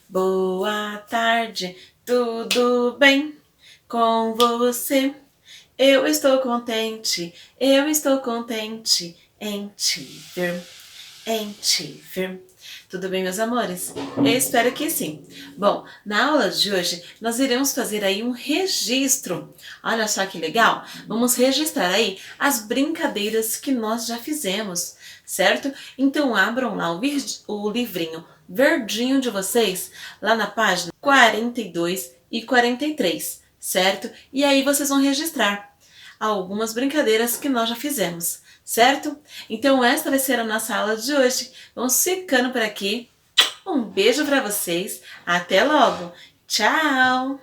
boa tarde, tudo bem com você? Eu estou contente em te ver, em te ver. Tudo bem, meus amores? Eu espero que sim. Bom, na aula de hoje nós iremos fazer aí um registro. Olha só que legal. Vamos registrar aí as brincadeiras que nós já fizemos, certo? Então abram lá o livrinho verdinho de vocês, lá na página 42 e 43, certo? E aí vocês vão registrar algumas brincadeiras que nós já fizemos, certo? Então esta vai ser a nossa aula de hoje. Vamos ficando por aqui. Um beijo para vocês. Até logo. Tchau!